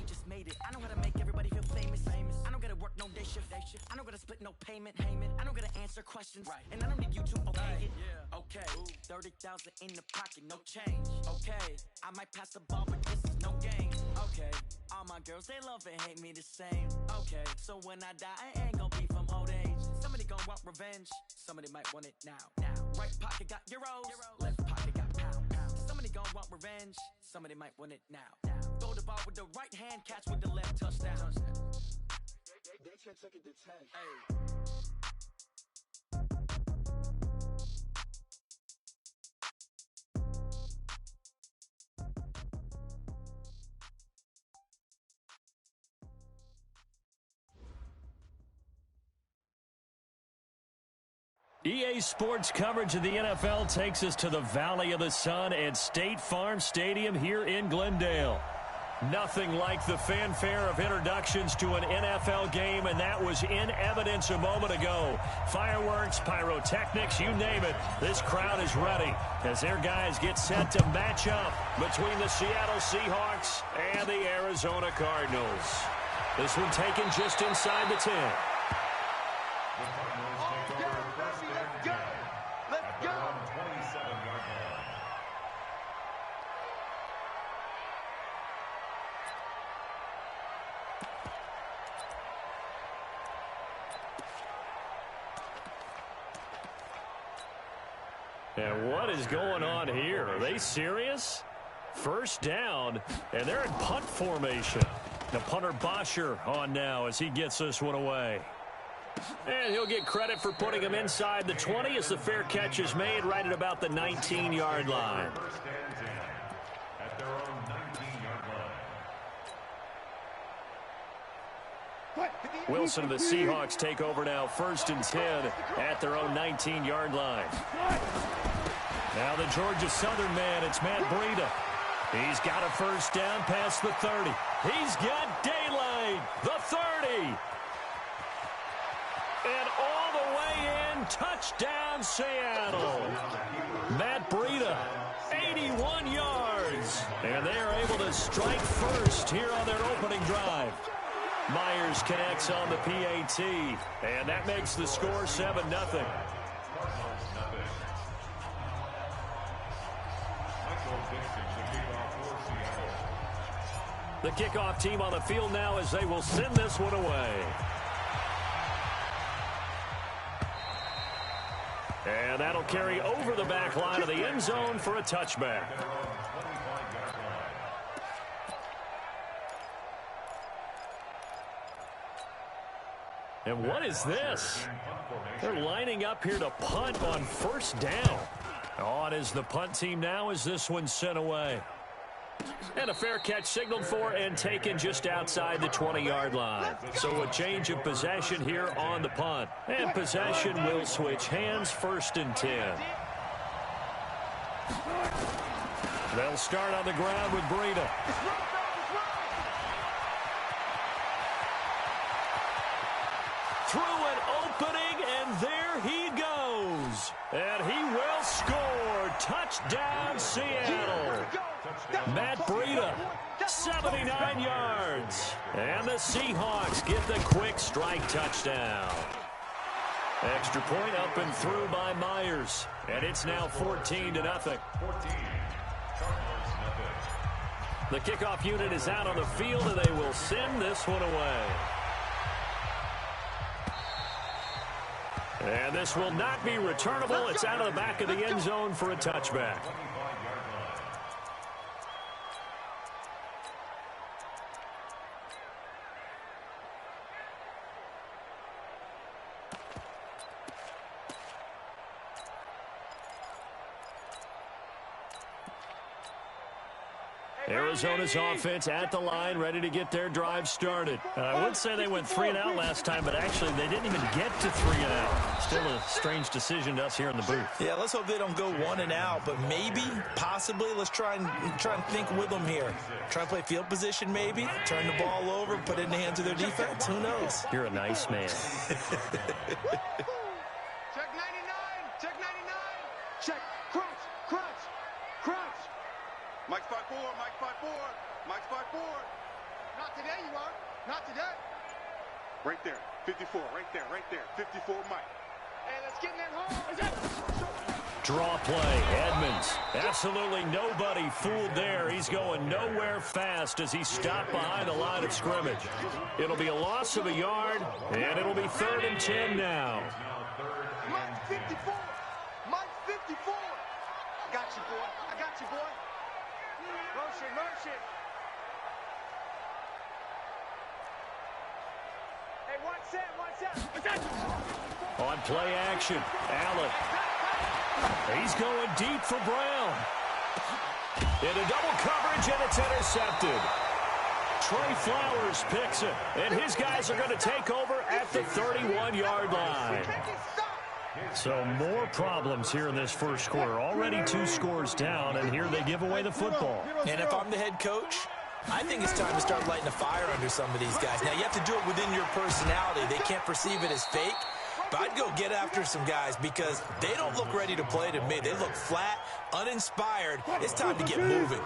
just made it. I know how to make everybody feel famous. I don't gotta work no day shift. I don't gotta split no payment. I don't gotta answer questions. And I don't need you to okay it. Okay, 30,000 in the pocket, no change. Okay, I might pass the ball, but this is no game. Okay, all my girls, they love and hate me the same. Okay, so when I die, I ain't gonna be from old age. Somebody gon' want revenge. Somebody might want it now. Right pocket got euros. Left pocket got pound. Somebody gon' want revenge. Somebody might want it now. Throw the ball with the right hand, catch with the left, touchdown. They can't take it to 10. Hey. EA Sports coverage of the NFL takes us to the Valley of the Sun at State Farm Stadium here in Glendale. Nothing like the fanfare of introductions to an NFL game, and that was in evidence a moment ago. Fireworks, pyrotechnics, you name it. This crowd is ready as their guys get set to match up between the Seattle Seahawks and the Arizona Cardinals. This one taken just inside the 10. And what is going on here? Are they serious? First down, and they're in punt formation. The punter Bosher on now as he gets this one away. And he'll get credit for putting him inside the 20 as the fair catch is made right at about the 19-yard line. Wilson and the Seahawks take over now, 1st and 10 at their own 19-yard line. Now the Georgia Southern man, it's Matt Breida. He's got a first down past the 30. He's got daylight, the 30. And all the way in, touchdown Seattle. Matt Breida, 81 yards. And they are able to strike first here on their opening drive. Myers connects on the PAT, and that makes the score 7-0. The kickoff team on the field now as they will send this one away. And that'll carry over the back line of the end zone for a touchback. And what is this? They're lining up here to punt on first down. On is the punt team now as this one's sent away. And a fair catch signaled for and taken just outside the 20-yard line. So a change of possession here on the punt. And possession will switch hands, 1st and 10. They'll start on the ground with Breida. Through an opening, and there he goes. And he will score. Touchdown, Seattle. Matt Breida, 79 yards. And the Seahawks get the quick strike touchdown. Extra point up and through by Myers. And it's now 14-0. The kickoff unit is out on the field, and they will send this one away. And this will not be returnable. It's out of the back of the end zone for a touchback. Arizona's offense at the line, ready to get their drive started. I would say they went 3 and out last time, but actually they didn't even get to 3 and out. Still a strange decision to us here in the booth. Yeah, let's hope they don't go 1 and out, but maybe, possibly, let's try and think with them here. Try and play field position maybe, turn the ball over, put it in the hands of their defense. Who knows? You're a nice man. Check 99, check 99. Check, crunch, crunch, crunch. Mike 5-4, Mike 5-4, Mike 5-4. Not Not today, you are. Not today. Right there. 54. Right there. Right there. 54, Mike. Hey, let's get in there home. Draw play, Edmonds. Absolutely nobody fooled there. He's going nowhere fast as he stopped behind the line of scrimmage. It'll be a loss of a yard, and it'll be 3rd and 10 now. Mike 54. Mike 54. I got you, boy. I got you, boy. Motion, motion. Hey, 1-7, 1-7. On play action, Allen. He's going deep for Brown. Into double coverage, and it's intercepted. Trey Flowers picks it, and his guys are going to take over at the 31-yard line. So more problems here in this first quarter. Already 2 scores down, and here they give away the football. And if I'm the head coach, I think it's time to start lighting a fire under some of these guys. Now, you have to do it within your personality. They can't perceive it as fake. But I'd go get after some guys because they don't look ready to play to me. They look flat, uninspired. It's time to get moving.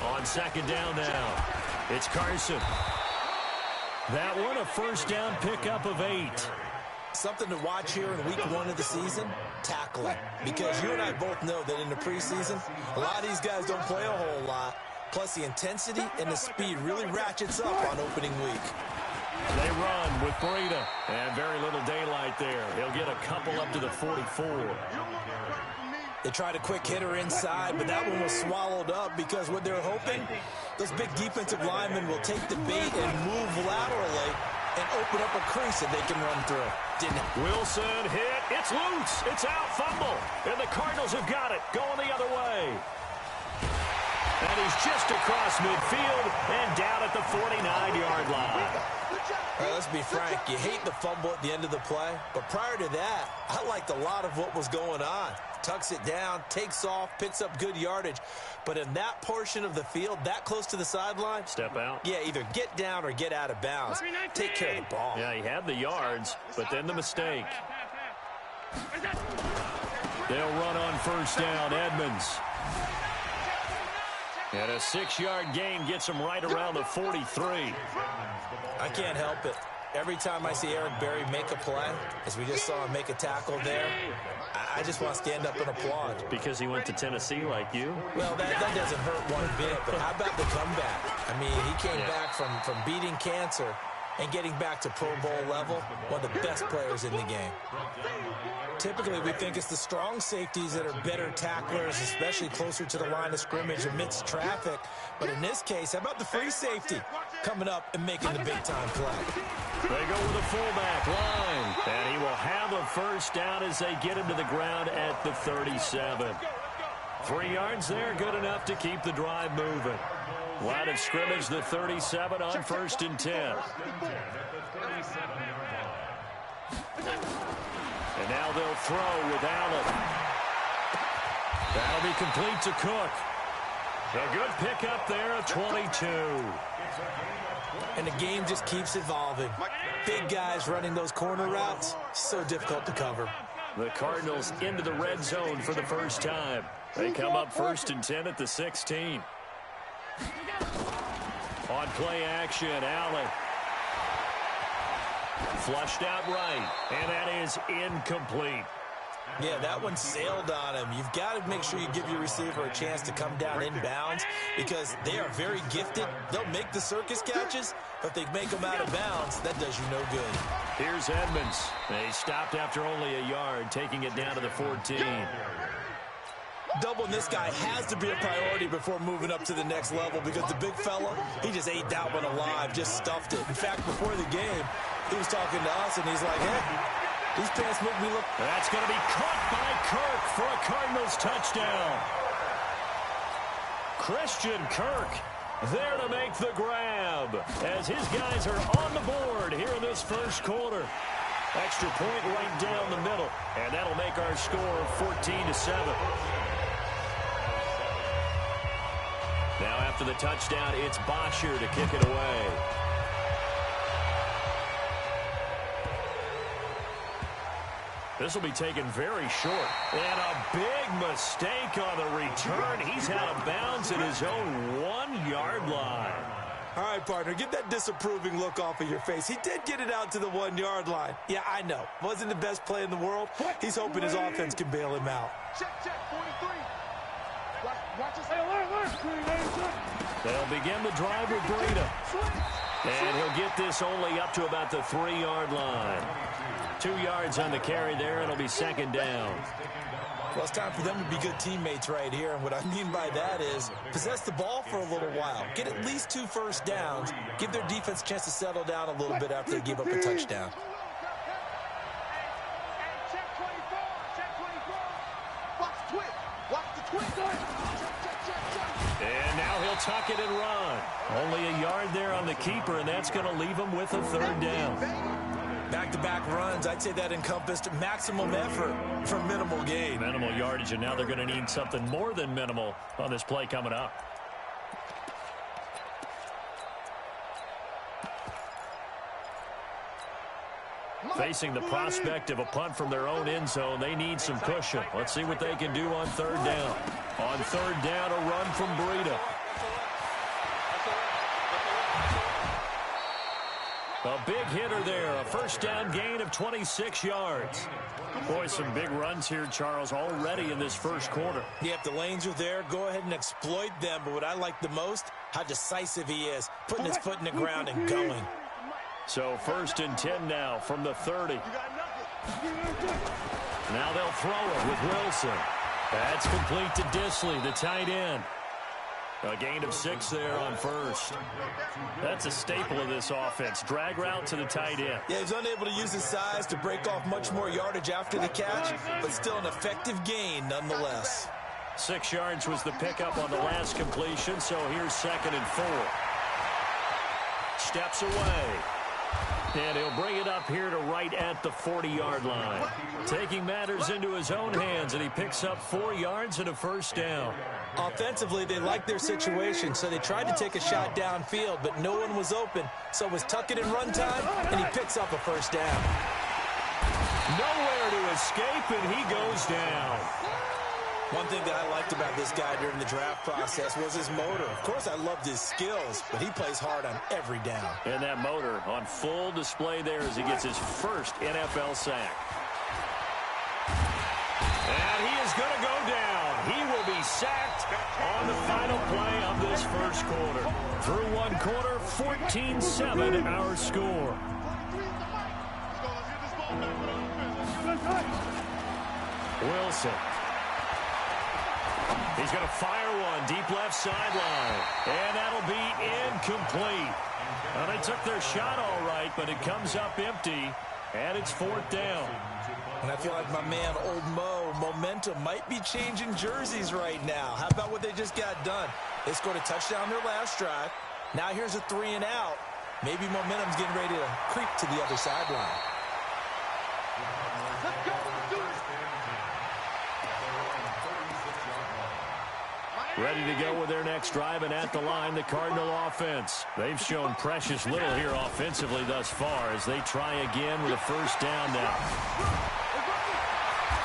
On 2nd down now, it's Carson. That one a first down pickup of 8. Something to watch here in week 1 of the season, tackling. Because you and I both know that in the preseason, a lot of these guys don't play a whole lot. Plus, the intensity and the speed really ratchets up on opening week. They run with Breida, and very little daylight there. He'll get a couple up to the 44. They tried a quick hitter inside, but that one was swallowed up because what they're hoping, those big defensive linemen will take the bait and move laterally and open up a crease that they can run through. Wilson hit. It's loose. It's out. Fumble. And the Cardinals have got it. Going the other way. And he's just across midfield and down at the 49-yard line. Let's be frank. You hate the fumble at the end of the play. But prior to that, I liked a lot of what was going on. Tucks it down, takes off, picks up good yardage. But in that portion of the field, that close to the sideline, step out. Yeah, either get down or get out of bounds. Take care of the ball. Yeah, he had the yards, but then the mistake. They'll run on first down, Edmonds. And a 6-yard gain gets him right around the 43. I can't help it. Every time I see Eric Berry make a play, as we just saw him make a tackle there, I just want to stand up and applaud. Because he went to Tennessee like you? Well, that doesn't hurt one bit, but how about the comeback? I mean, he came back from beating cancer and getting back to Pro Bowl level, one of the best players in the game. Typically, we think it's the strong safeties that are better tacklers, especially closer to the line of scrimmage amidst traffic. But in this case, how about the free safety coming up and making the big-time play? They go with a fullback line, and he will have a first down as they get him to the ground at the 37. 3 yards there, good enough to keep the drive moving. Line of scrimmage, the 37 on 1st and 10. And now they'll throw with Allen. That'll be complete to Cook. A good pickup there at 22. And the game just keeps evolving. Big guys running those corner routes, so difficult to cover. The Cardinals into the red zone for the first time. They come up 1st and 10 at the 16. On play action, Allen. Flushed out right, and that is incomplete. Yeah, that one sailed on him. You've got to make sure you give your receiver a chance to come down inbounds because they are very gifted. They'll make the circus catches, but if they make them out of bounds, that does you no good. Here's Edmonds. They stopped after only a yard, taking it down to the 14. Doubling this guy has to be a priority before moving up to the next level because the big fella, he just ate that one alive, just stuffed it. In fact, before the game, he was talking to us, and he's like, hey, these pants make me look... That's going to be caught by Kirk for a Cardinals touchdown. Christian Kirk there to make the grab as his guys are on the board here in this first quarter. Extra point right down the middle, and that'll make our score 14-7. Now after the touchdown, it's Bosher to kick it away. This will be taken very short. And a big mistake on the return. He's out of bounds at his own 1-yard line. All right, partner, get that disapproving look off of your face. He did get it out to the 1-yard line. Yeah, I know. Wasn't the best play in the world. He's hoping his offense can bail him out. Check, 43. Watch this. They'll begin the drive with Breida. And he'll get this only up to about the 3-yard line. 2 yards on the carry there. It'll be second down. Well, it's time for them to be good teammates right here. And what I mean by that is possess the ball for a little while. Get at least 2 first downs. Give their defense a chance to settle down a little bit after they give up a touchdown. Check 24. Check 24. Watch the twist. Watch the twist. Check. And now he'll tuck it and run. Only a yard there on the keeper, and that's going to leave him with a third down. Back-to-back runs, I'd say that encompassed maximum effort for minimal gain. Minimal yardage, and now they're going to need something more than minimal on this play coming up. Facing the prospect of a punt from their own end zone, they need some cushion. Let's see what they can do on third down. On third down, a run from Breida. A big hitter there, a first down gain of 26 yards. Boy, some big runs here, Charles, already in this first quarter. Yeah, if the lanes are there, go ahead and exploit them. But what I like the most, how decisive he is, putting his foot in the ground and going. So first and 10 now from the 30. Now they'll throw it with Wilson. That's complete to Disley, the tight end. A gain of 6 there on first. That's a staple of this offense. Drag route to the tight end. Yeah, he's unable to use his size to break off much more yardage after the catch, but still an effective gain nonetheless. 6 yards was the pickup on the last completion, so here's second and 4. Steps away. And he'll bring it up here to right at the 40-yard line. Taking matters into his own hands, and he picks up 4 yards and a first down. Offensively, they liked their situation, so they tried to take a shot downfield, but no one was open. So it was tuck it and run time, and he picks up a first down. Nowhere to escape, and he goes down. One thing that I liked about this guy during the draft process was his motor. Of course, I loved his skills, but he plays hard on every down. And that motor on full display there as he gets his first NFL sack. And he is going to go down. He will be sacked on the final play of this first quarter. Through one quarter, 14-7 our score. Wilson. He's going to fire one deep left sideline. And that'll be incomplete. Well, they took their shot all right, but it comes up empty, and it's fourth down. And I feel like my man, Old Mo, momentum might be changing jerseys right now. How about what they just got done? They scored a touchdown their last drive. Now here's a 3 and out. Maybe momentum's getting ready to creep to the other sideline. Ready to go with their next drive, and at the line, the Cardinal offense. They've shown precious little here offensively thus far as they try again with a first down now.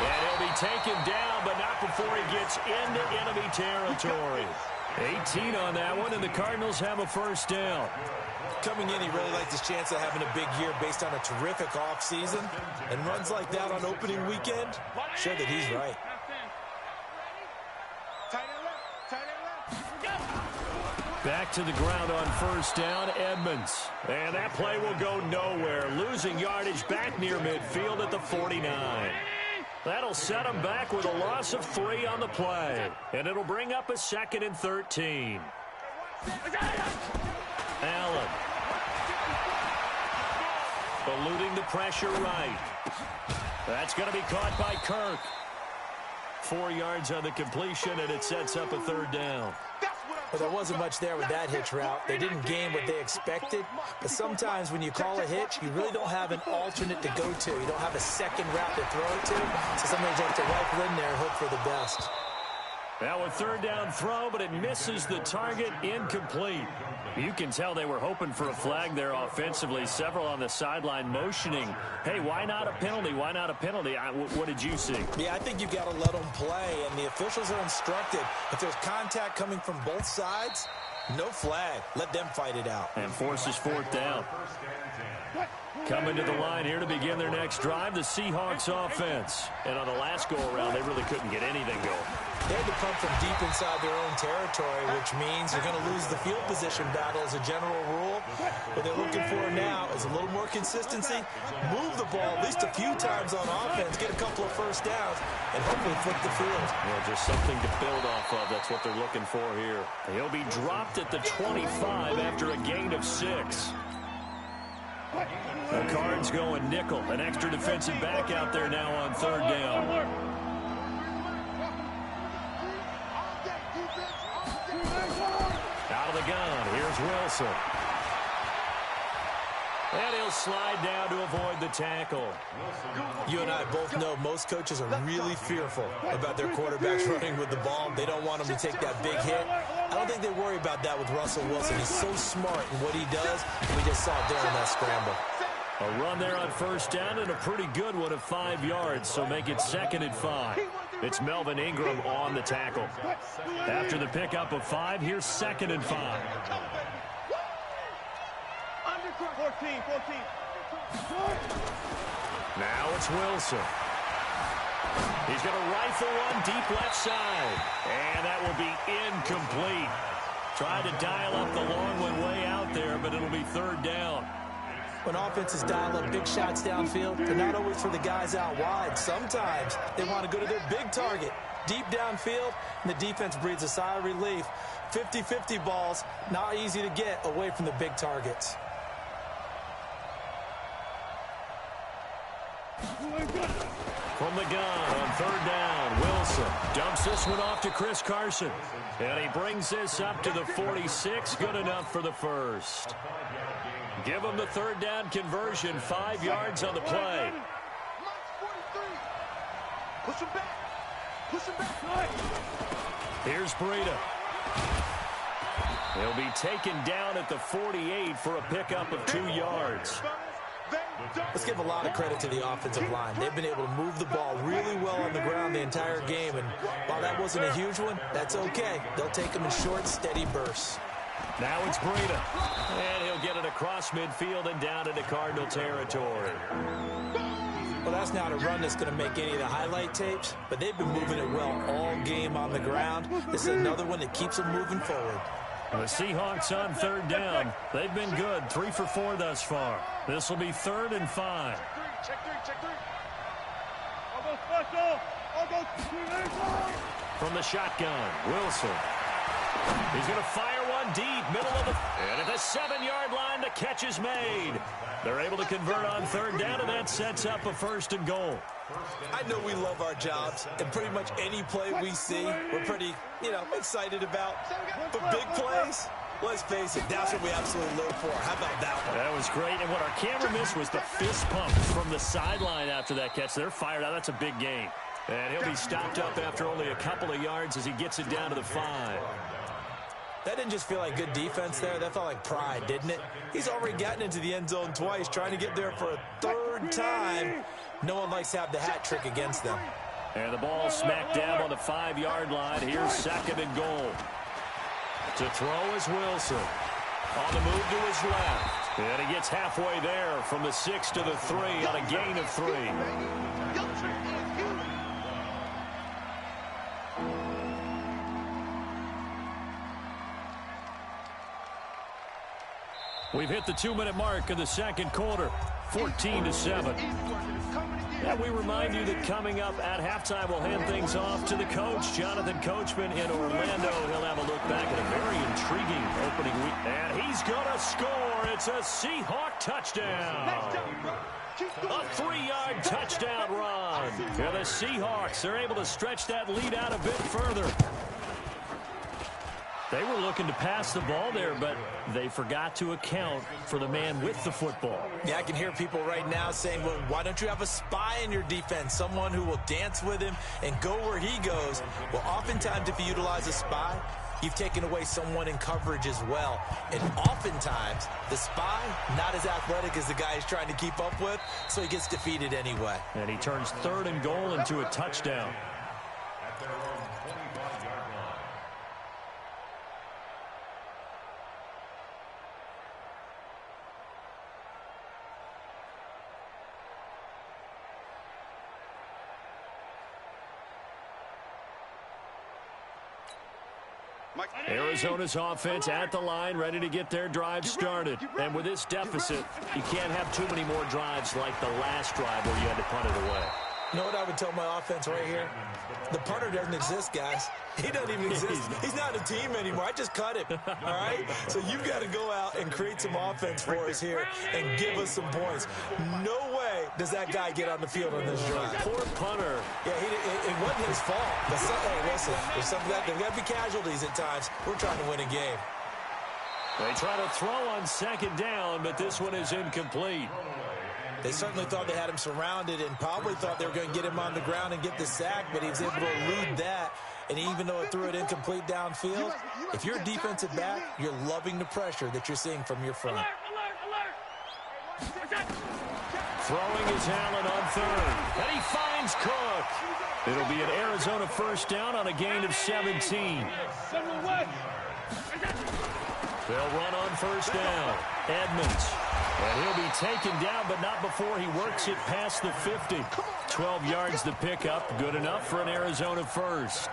And he'll be taken down, but not before he gets into enemy territory. 18 on that one, and the Cardinals have a first down. Coming in, he really liked his chance of having a big year based on a terrific offseason. And runs like that on opening weekend show that he's right. Back to the ground on first down, Edmonds. And that play will go nowhere. Losing yardage back near midfield at the 49. That'll set him back with a loss of 3 on the play. And it'll bring up a second and 13. Allen. Eluding the pressure right. That's going to be caught by Kirk. 4 yards on the completion, and it sets up a third down. Well, there wasn't much there with that hitch route. They didn't gain what they expected. But sometimes when you call a hitch, you really don't have an alternate to go to. You don't have a second route to throw it to. So sometimes you have to rifle in there and hope for the best. Now a third down throw, but it misses the target, incomplete. You can tell they were hoping for a flag there offensively. Several on the sideline motioning, hey, why not a penalty? Why not a penalty? What did you see? Yeah, I think you've got to let them play, and the officials are instructed. If there's contact coming from both sides, no flag. Let them fight it out. And forces fourth down. Coming to the line here to begin their next drive, the Seahawks offense. And on the last go-around, they really couldn't get anything going. They had to come from deep inside their own territory, which means you're going to lose the field position battle as a general rule. What they're looking for now is a little more consistency, move the ball at least a few times on offense, get a couple of first downs, and hopefully flip the field. Yeah, just something to build off of. That's what they're looking for here. He'll be dropped at the 25 after a gain of 6. The Cards going nickel. An extra defensive back out there now on third down. Out of the gun. Here's Wilson. And he'll slide down to avoid the tackle. You and I both know most coaches are really fearful about their quarterbacks running with the ball. They don't want them to take that big hit. I don't think they worry about that with Russell Wilson. He's so smart in what he does. We just saw it there in that scramble. A run there on first down and a pretty good one of 5 yards, so make it 2nd and 5. It's Melvin Ingram on the tackle. After the pickup of 5, here's 2nd and 5. 14. Now it's Wilson. He's going to rifle one deep left side. And that will be incomplete. Tried to dial up the long one way out there, but it'll be 3rd down. When offenses dial up big shots downfield, they're not always for the guys out wide. Sometimes they want to go to their big target, deep downfield, and the defense breathes a sigh of relief. 50-50 balls, not easy to get away from the big targets. From the gun on 3rd down, Wilson dumps this one off to Chris Carson. And he brings this up to the 46, good enough for the first. Give him the 3rd down conversion, 5 yards on the play. Push him back. Here's Breida. He'll be taken down at the 48 for a pickup of 2 yards. Let's give a lot of credit to the offensive line. They've been able to move the ball really well on the ground the entire game, and while that wasn't a huge one, that's okay. They'll take them in short, steady bursts. Now it's Breida, and he'll get it across midfield and down into Cardinal territory. Well, that's not a run that's going to make any of the highlight tapes, but they've been moving it well all game on the ground. This is another one that keeps them moving forward. The Seahawks on 3rd down. They've been good, 3 for 4 thus far. This will be 3rd and 5. Check three. I'll go special. From the shotgun, Wilson. He's going to fire one deep, middle of the... And at the 7-yard line, the catch is made. They're able to convert on 3rd down, and that sets up a 1st and goal. I know we love our jobs, and pretty much any play we see, we're pretty, excited about. But big plays, let's face it, that's what we absolutely live for. How about that one? That was great, and what our camera missed was the fist pump from the sideline after that catch. They're fired out. That's a big gain. And he'll be stopped up after only a couple of yards as he gets it down to the 5. That didn't just feel like good defense there. That felt like pride, didn't it? He's already gotten into the end zone twice, trying to get there for a 3rd time. No one likes to have the hat trick against them. And the ball smack dab on the 5-yard line. Here's 2nd and goal. To throw is Wilson. On the move to his left. And he gets halfway there from the 6 to the 3 on a gain of 3. We've hit the 2-minute mark of the 2nd quarter, 14-7. And we remind you that coming up at halftime, we'll hand things off to the coach, Jonathan Coachman in Orlando. He'll have a look back at a very intriguing opening week. And he's going to score. It's a Seahawk touchdown. A 3-yard touchdown run. And the Seahawks are able to stretch that lead out a bit further. They were looking to pass the ball there, but they forgot to account for the man with the football. Yeah, I can hear people right now saying, well, why don't you have a spy in your defense, someone who will dance with him and go where he goes? Well, oftentimes if you utilize a spy, you've taken away someone in coverage as well. And oftentimes, the spy, not as athletic as the guy he's trying to keep up with, so he gets defeated anyway. And he turns 3rd and goal into a touchdown. Arizona's offense at the line, ready to get their drive started. And with this deficit, you can't have too many more drives like the last drive where you had to punt it away. You know what I would tell my offense right here? The punter doesn't exist, guys. He doesn't even exist. He's not a team anymore. I just cut him, all right? So you've got to go out and create some offense for us here and give us some points. No way does that guy get on the field on this drive. Poor punter. Yeah, it wasn't his fault. But hey, listen, there's got to be casualties at times. We're trying to win a game. They try to throw on 2nd down, but this one is incomplete. They certainly thought they had him surrounded and probably thought they were going to get him on the ground and get the sack, but he was able to elude that. And even though it threw it incomplete downfield, if you're a defensive back, you're loving the pressure that you're seeing from your front. Throwing is Allen on 3rd. And he finds Cook. It'll be an Arizona 1st down on a gain of 17. They'll run on 1st down. Edmonds. And he'll be taken down, but not before he works it past the 50. 12 yards to pick up. Good enough for an Arizona 1st.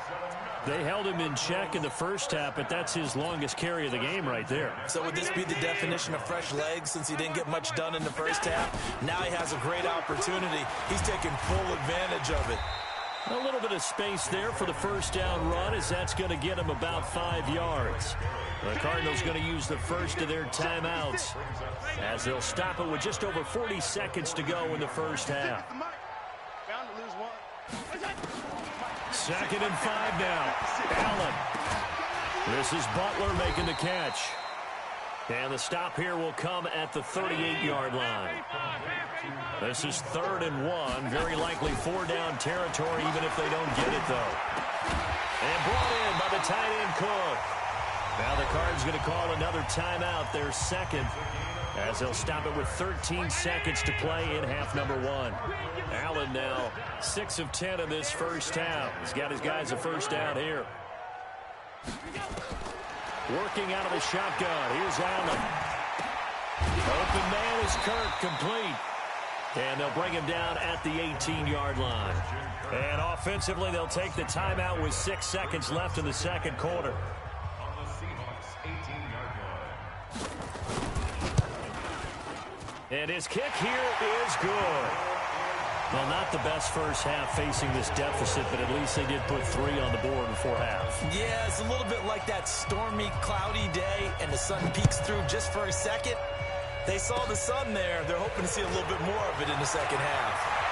They held him in check in the first half, but that's his longest carry of the game right there. So would this be the definition of fresh legs since he didn't get much done in the first half? Now he has a great opportunity. He's taking full advantage of it. A little bit of space there for the 1st down run, as that's going to get him about 5 yards. The Cardinals going to use the first of their timeouts as they'll stop it with just over 40 seconds to go in the first half. 2nd and 5 now. Allen. This is Butler making the catch. And the stop here will come at the 38-yard line. This is 3rd and 1. Very likely 4-down territory, even if they don't get it, though. And brought in by the tight end Cook. Now the Cards going to call another timeout, their 2nd, as they'll stop it with 13 seconds to play in half number 1. Allen now 6 of 10 in this first half. He's got his guys a 1st down here. Working out of the shotgun. Here's Allen. Open man is Kirk, complete. And they'll bring him down at the 18-yard line. And offensively, they'll take the timeout with 6 seconds left in the 2nd quarter. And his kick here is good. Well, not the best first half facing this deficit, but at least they did put 3 on the board before half. Yeah, it's a little bit like that stormy, cloudy day, and the sun peeks through just for a second. They saw the sun there. They're hoping to see a little bit more of it in the 2nd half.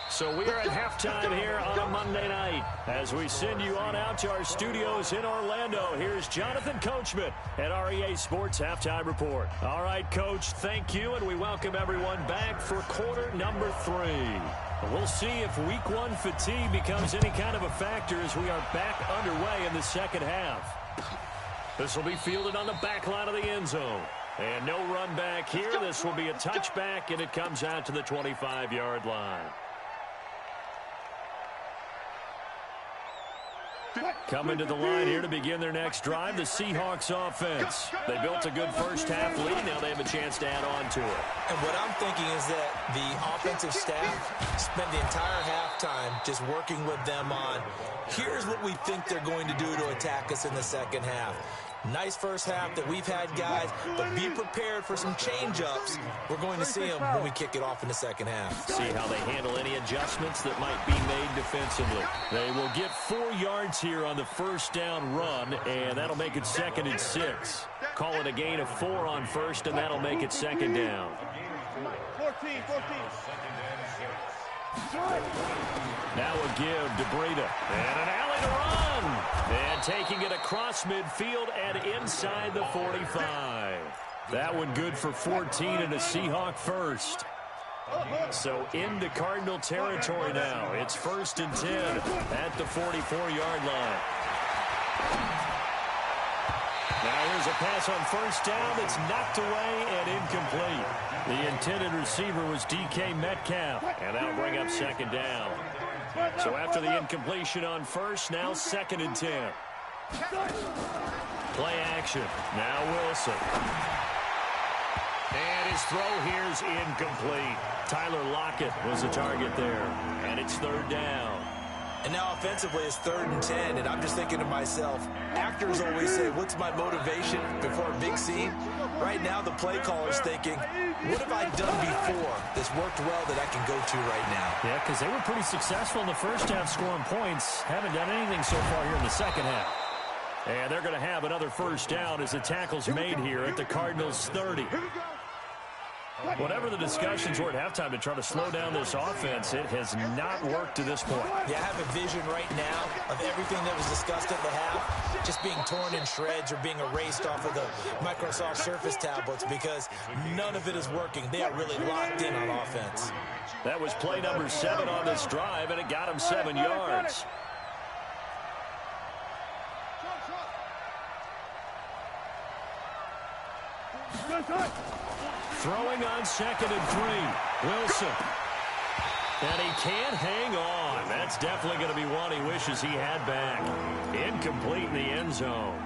So we are at halftime here on a Monday night. As we send you on out to our studios in Orlando, here's Jonathan Coachman at REA Sports Halftime Report. All right, Coach, thank you, and we welcome everyone back for quarter number 3. We'll see if week 1 fatigue becomes any kind of a factor as we are back underway in the 2nd half. This will be fielded on the back line of the end zone. And no run back here. This will be a touchback, and it comes out to the 25-yard line. Coming to the line here to begin their next drive, the Seahawks offense. They built a good first half lead. Now they have a chance to add on to it. And what I'm thinking is that the offensive staff spent the entire halftime just working with them on, here's what we think they're going to do to attack us in the 2nd half. Nice first half that we've had, guys, but be prepared for some change-ups. We're going to see them when we kick it off in the 2nd half. See how they handle any adjustments that might be made defensively. They will get 4 yards here on the 1st down run, and that'll make it 2nd and 6. Call it a gain of 4 on 1st, and that'll make it 2nd down. 14. Now a give to Breida. And an alley to run. And taking it across midfield and inside the 45. That one good for 14 and a Seahawk first. So into Cardinal territory now. It's 1st and 10 at the 44-yard line. Now here's a pass on 1st down that's knocked away and incomplete. The intended receiver was DK Metcalf, and that'll bring up 2nd down. So after the incompletion on 1st, now 2nd and 10. Play action. Now Wilson. And his throw here's incomplete. Tyler Lockett was the target there, and it's 3rd down. And now offensively it's 3rd and 10, and I'm just thinking to myself, actors always say, what's my motivation before a big scene? Right now the play caller's thinking, what have I done before that's worked well that I can go to right now? Yeah, because they were pretty successful in the first half scoring points. Haven't done anything so far here in the second half. And they're going to have another 1st down as the tackle's made here at the Cardinals' 30. Whatever the discussions were at halftime to try to slow down this offense, it has not worked to this point. Yeah, I have a vision right now of everything that was discussed at the half just being torn in shreds or being erased off of the Microsoft Surface tablets because none of it is working. They are really locked in on offense. That was play number 7 on this drive, and it got him 7 yards. Throwing on 2nd and 3. Wilson. And he can't hang on. That's definitely going to be one he wishes he had back. Incomplete in the end zone.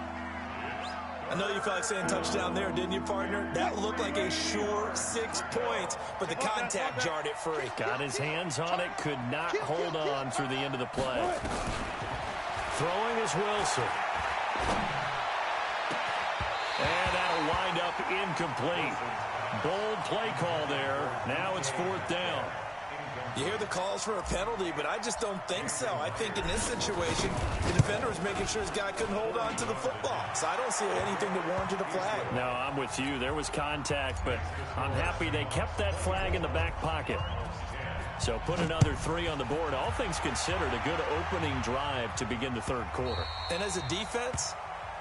I know you felt like saying touchdown there, didn't you, partner? That looked like a sure 6 points, but the contact jarred it free. Got his hands on it, could not hold on through the end of the play. Throwing is Wilson. And that'll wind up incomplete. Bold play call there. Now it's 4th down. You hear the calls for a penalty, but I just don't think so. I think in this situation, the defender was making sure his guy couldn't hold on to the football. So I don't see anything that warranted a flag. No, I'm with you. There was contact, but I'm happy they kept that flag in the back pocket. So put another 3 on the board. All things considered, a good opening drive to begin the 3rd quarter. And as a defense,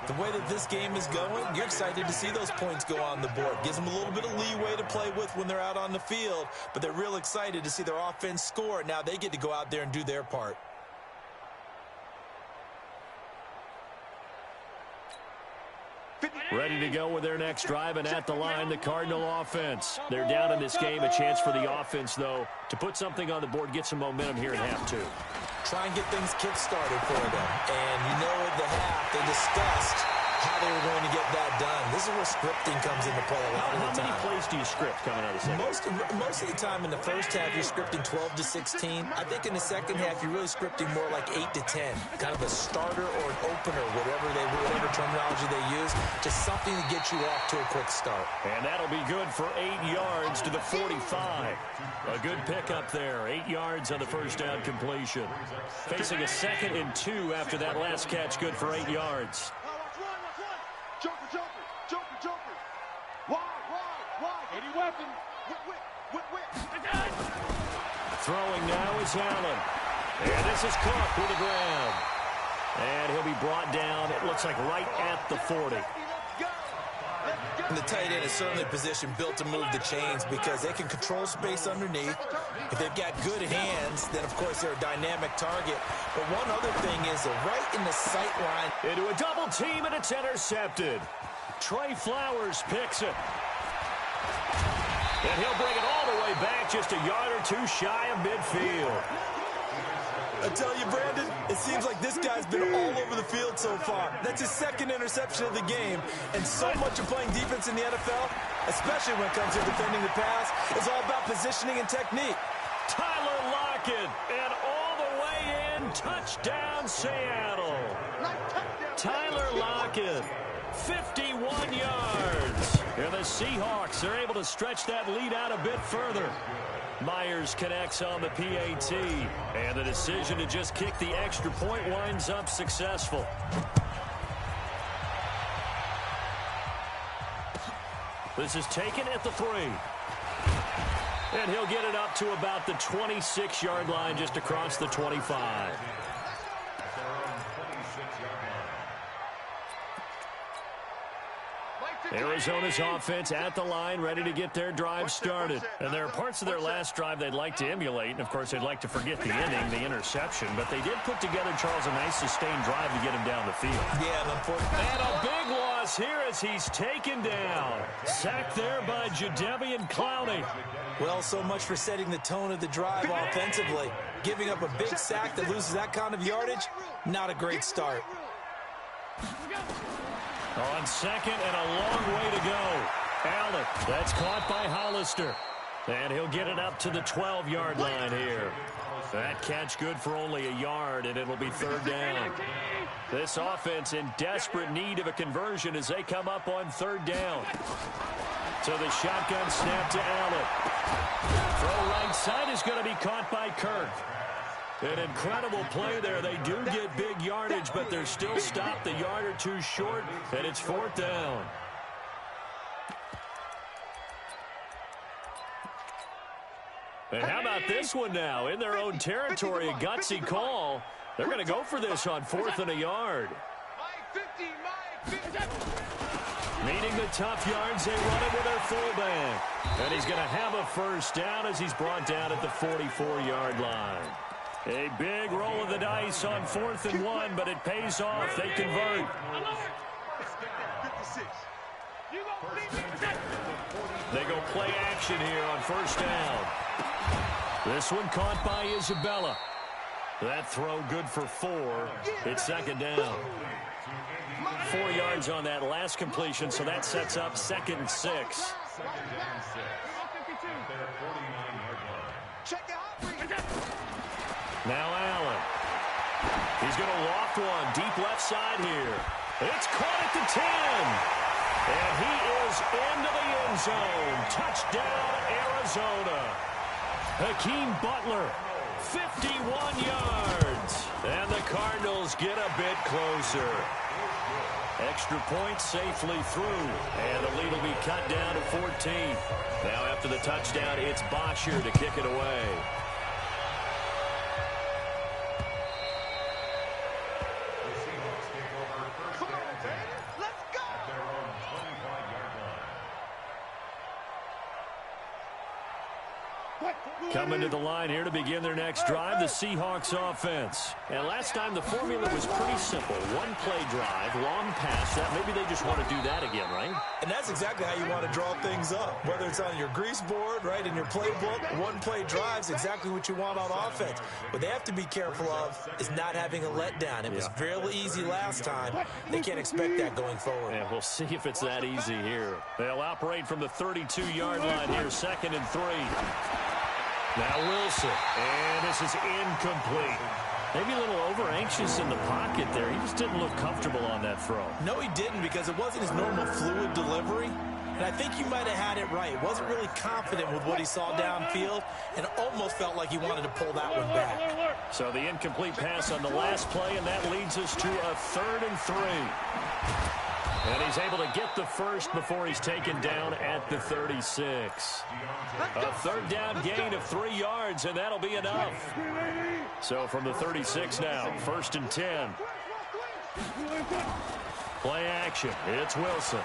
the way that this game is going, you're excited to see those points go on the board. Gives them a little bit of leeway to play with when they're out on the field, but they're real excited to see their offense score. Now they get to go out there and do their part. Ready to go with their next drive, and at the line, the Cardinal offense. They're down in this game. A chance for the offense, though, to put something on the board, get some momentum here in half 2. Try and get things kick-started for them. And you know at the half, they discussed how they were going to get that done. This is where scripting comes into play a lot of the time. How many plays do you script coming out of the second? Most of the time in the first half, you're scripting 12 to 16. I think in the second half, you're really scripting more like 8 to 10. Kind of a starter or an opener, whatever terminology they use. Just something to get you off to a quick start. And that'll be good for 8 yards to the 45. A good pickup there. 8 yards on the 1st down completion. Facing a 2nd and 2 after that last catch. Good for 8 yards. Joker. Wide. Any weapon. Throwing now is Allen. And this is Cook with a grab. And he'll be brought down, it looks like right at the 40. And the tight end is certainly positioned built to move the chains because they can control space underneath. If they've got good hands, then of course they're a dynamic target. But one other thing is they're right in the sight line. Into a double team, and it's intercepted. Trey Flowers picks it. And he'll bring it all the way back, just a yard or 2 shy of midfield. I tell you, Brandon, it seems like this guy's been all over the field so far. That's his 2nd interception of the game. And so much of playing defense in the NFL, especially when it comes to defending the pass, is all about positioning and technique. Tyler Lockett, and all the way in, touchdown Seattle. Tyler Lockett, 51 yards. And the Seahawks are able to stretch that lead out a bit further. Myers connects on the PAT, and the decision to just kick the extra point winds up successful. This is taken at the 3. And he'll get it up to about the 26-yard line, just across the 25. Arizona's offense at the line, ready to get their drive started. And there are parts of their last drive they'd like to emulate. And, of course, they'd like to forget the ending, the interception. But they did put together, Charles, a nice sustained drive to get him down the field. Yeah, and a big loss here as he's taken down. Sacked there by Jadeveon Clowney. Well, so much for setting the tone of the drive offensively. Giving up a big sack that loses that kind of yardage, not a great start. On second and a long way to go. Allen, that's caught by Hollister. And he'll get it up to the 12-yard line here. That catch good for only a yard, and it'll be third down. This offense in desperate need of a conversion as they come up on third down. So the shotgun snap to Allen. Throw right side is going to be caught by Kirk. An incredible play there. They do get big yardage, but they're still stopped a yard or two short, and it's fourth down. And how about this one now? In their own territory, a gutsy call. They're going to go for this on fourth and a yard. Needing the tough yards, they run it with their fullback. And he's going to have a first down as he's brought down at the 44-yard line. A big roll of the dice on 4th and 1, but it pays off. They convert. They go play action here on first down. This one caught by Isabella. That throw good for 4. It's second down. 4 yards on that last completion, so that sets up 2nd and 6. Now Allen. He's going to loft one deep left side here. It's caught at the 10. And he is into the end zone. Touchdown, Arizona. Hakeem Butler, 51 yards. And the Cardinals get a bit closer. Extra point safely through. And the lead will be cut down to 14. Now after the touchdown, it's Bosher to kick it away. Coming to the line here to begin their next drive, the Seahawks offense. And last time the formula was pretty simple. One play drive, long pass. That maybe they just want to do that again, right? And that's exactly how you want to draw things up. Whether it's on your grease board, right, in your playbook, one play drive's exactly what you want on offense. What they have to be careful of is not having a letdown. It was fairly easy last time. They can't expect that going forward. Yeah, we'll see if it's that easy here. They'll operate from the 32-yard line here, 2nd and 3. Now Wilson, and this is incomplete. Maybe a little over-anxious in the pocket there. He just didn't look comfortable on that throw. No, he didn't, because it wasn't his normal fluid delivery. And I think you might have had it right. Wasn't really confident with what he saw downfield and almost felt like he wanted to pull that one back. So the incomplete pass on the last play, and that leads us to a 3rd and 3. And he's able to get the first before he's taken down at the 36. A third down gain of 3 yards, and that'll be enough. So from the 36 now, 1st and 10. Play action. It's Wilson.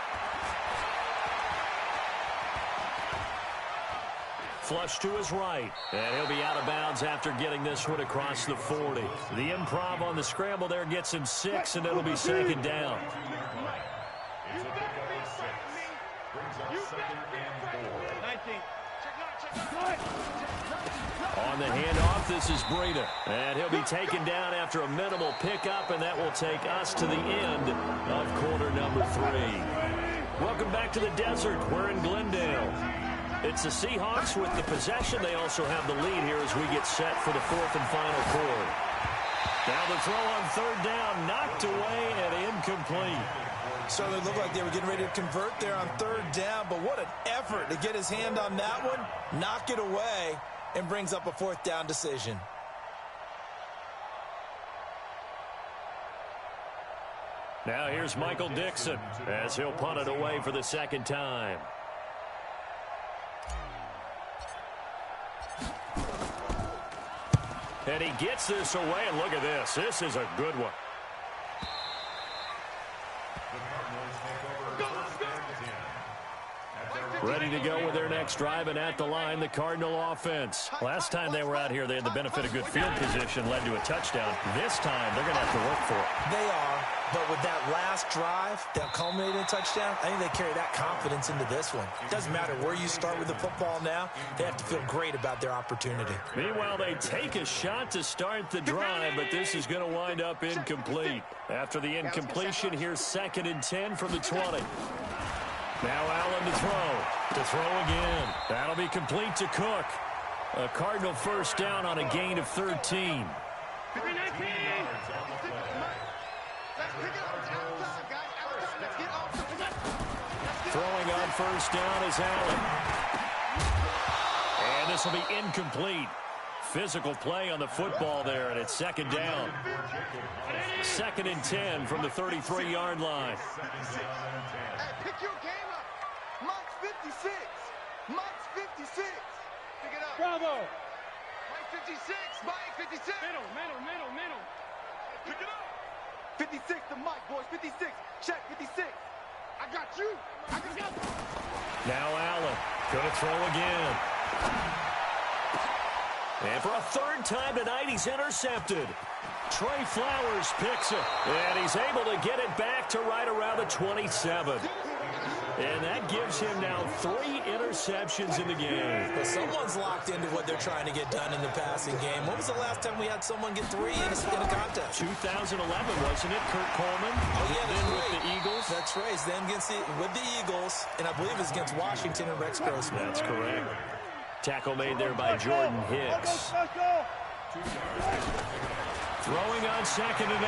Flush to his right. And he'll be out of bounds after getting this one across the 40. The improv on the scramble there gets him 6, and it'll be 2nd down. On the handoff, this is Breida. And he'll be taken down after a minimal pickup, and that will take us to the end of quarter number 3. Welcome back to the desert. We're in Glendale. It's the Seahawks with the possession. They also have the lead here as we get set for the 4th and final quarter. Now the throw on 3rd down, knocked away and incomplete. So it looked like they were getting ready to convert there on 3rd down, but what an effort to get his hand on that one, knock it away, and brings up a 4th down decision. Now here's Michael Dixon as he'll punt it away for the 2nd time. And he gets this away, and look at this. This is a good one. Ready to go with their next drive, and at the line, the Cardinal offense. Last time they were out here, they had the benefit of good field position, led to a touchdown. This time, they're going to have to work for it. They are, but with that last drive that culminated in a touchdown, I think they carry that confidence into this one. It doesn't matter where you start with the football now. They have to feel great about their opportunity. Meanwhile, they take a shot to start the drive, but this is going to wind up incomplete. After the incompletion, here's 2nd and 10 from the 20. Now Allen to throw. To throw again. That'll be complete to Cook. A Cardinal first down on a gain of 13. Throwing on first down is Allen. And this will be incomplete. Physical play on the football there, and it's 2nd down. 2nd and 10 from the 33-yard line. Pick your game up. Mike's 56. Mike's 56. Pick it up. Bravo. Mike 56. Mike 56. Middle. Pick it up. 56 to Mike, boys. 56. Check 56. I got you. Now Allen. Gonna throw again. And for a 3rd time tonight, he's intercepted. Trey Flowers picks it. And he's able to get it back to right around the 27. And that gives him now 3 interceptions in the game. But someone's locked into what they're trying to get done in the passing game. When was the last time we had someone get 3 in a contest? 2011, wasn't it? Kurt Coleman. Oh, yeah, then right. with the Eagles. That's right. He's then with the Eagles, and I believe it's against Washington and Rex Grossman. That's correct. Tackle made there by Jordan Hicks. Throwing on 2nd and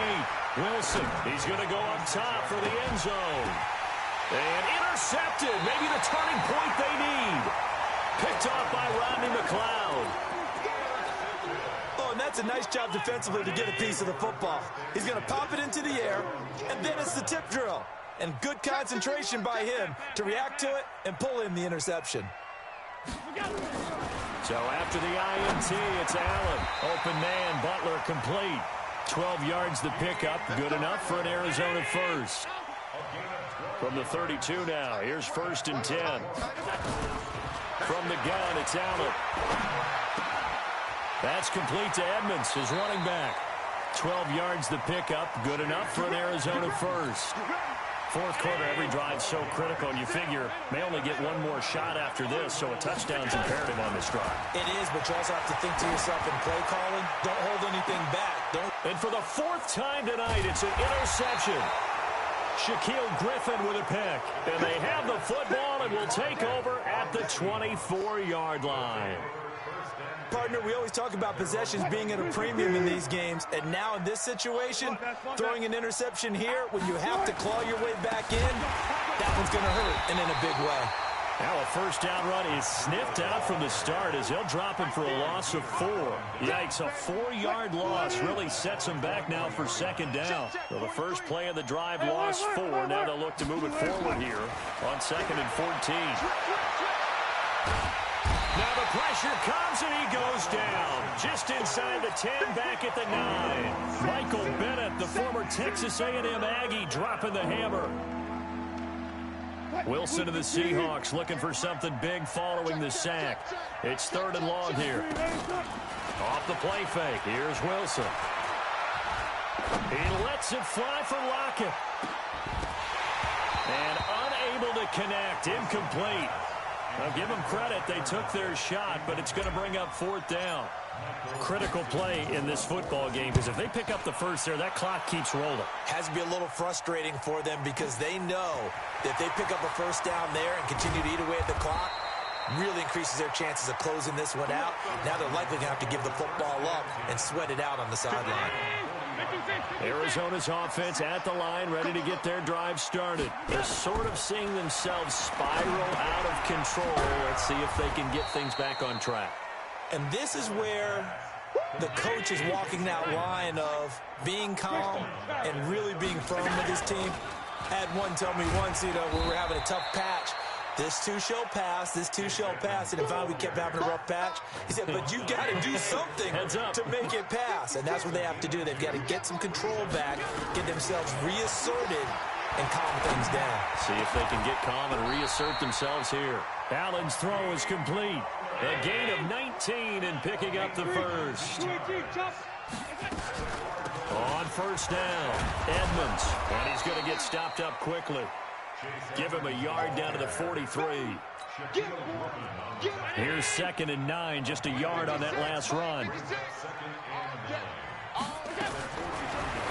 8. Wilson. He's going to go up top for the end zone. And intercepted. Maybe the turning point they need. Picked off by Rodney McLeod. Oh, and that's a nice job defensively to get a piece of the football. He's going to pop it into the air, and then it's the tip drill. And good concentration by him to react to it and pull in the interception. So after the INT, it's Allen. Open man, Butler complete. 12 yards the pickup. Good enough for an Arizona first. From the 32 now, here's 1st and 10. From the gun, it's Allen. That's complete to Edmonds, his running back. 12 yards the pickup. Good enough for an Arizona first. 4th quarter, every drive so critical, and you figure may only get one more shot after this, so a touchdown's imperative on this drive. It is, but you also have to think to yourself in play calling, don't hold anything back. And for the 4th time tonight, it's an interception. Shaquille Griffin with a pick. And they have the football and will take over at the 24-yard line. Partner, we always talk about possessions being at a premium in these games, and now in this situation, throwing an interception here when you have to claw your way back in, that one's going to hurt, and in a big way. Now a first down run is sniffed out from the start as they'll drop him for a loss of 4. Yikes, a 4-yard loss really sets them back now for 2nd down. So the first play of the drive lost 4. Now they'll look to move it forward here on 2nd and 14. Now the pressure comes and he goes down. Just inside the 10, back at the 9. Michael Bennett, the former Texas A&M Aggie, dropping the hammer. Wilson to the Seahawks looking for something big following the sack. It's 3rd and long here. Off the play fake. Here's Wilson. He lets it fly for Lockett. And unable to connect. Incomplete. Now give them credit. They took their shot, but it's going to bring up 4th down. Critical play in this football game because if they pick up the first there, that clock keeps rolling. Has to be a little frustrating for them because they know that if they pick up a first down there and continue to eat away at the clock, really increases their chances of closing this one out. Now they're likely going to have to give the football up and sweat it out on the sideline. Arizona's offense at the line, ready to get their drive started. They're sort of seeing themselves spiral out of control. Let's see if they can get things back on track. And this is where the coach is walking that line of being calm and really being firm with his team. I had one tell me once, when we were having a tough patch, This too shall pass. This too shall pass. And finally, we kept having a rough patch. He said, but you got to do something to make it pass. And that's what they have to do. They've got to get some control back, get themselves reasserted, and calm things down. See if they can get calm and reassert themselves here. Allen's throw is complete. A gain of 19 and picking up the first. On first down, Edmonds. And he's going to get stopped up quickly. Give him a yard down to the 43. Here's 2nd and 9, just a yard on that last run.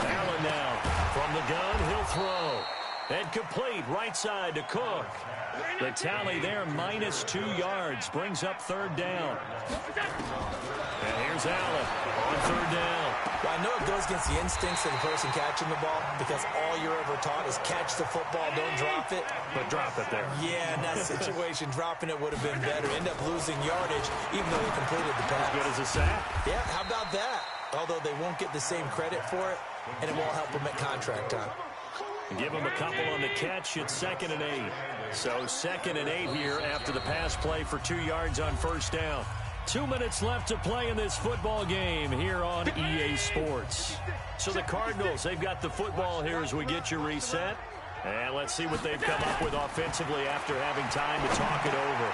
Allen now from the gun, he'll throw. And complete, right side to Cook. The tally there, -2 yards, brings up 3rd down. And here's Allen on 3rd down. Well, I know it goes against the instincts of the person catching the ball because all you're ever taught is catch the football, don't drop it. But drop it there. Yeah, in that situation, dropping it would have been better. End up losing yardage, even though he completed the pass. As good as a sack. Yeah, how about that? Although they won't get the same credit for it, and it won't help them at contract time. Give him a couple on the catch. It's 2nd and 8. So 2nd and 8 here after the pass play for 2 yards on first down. 2 minutes left to play in this football game here on EA Sports. So the Cardinals, they've got the football here as we get you reset. And let's see what they've come up with offensively after having time to talk it over.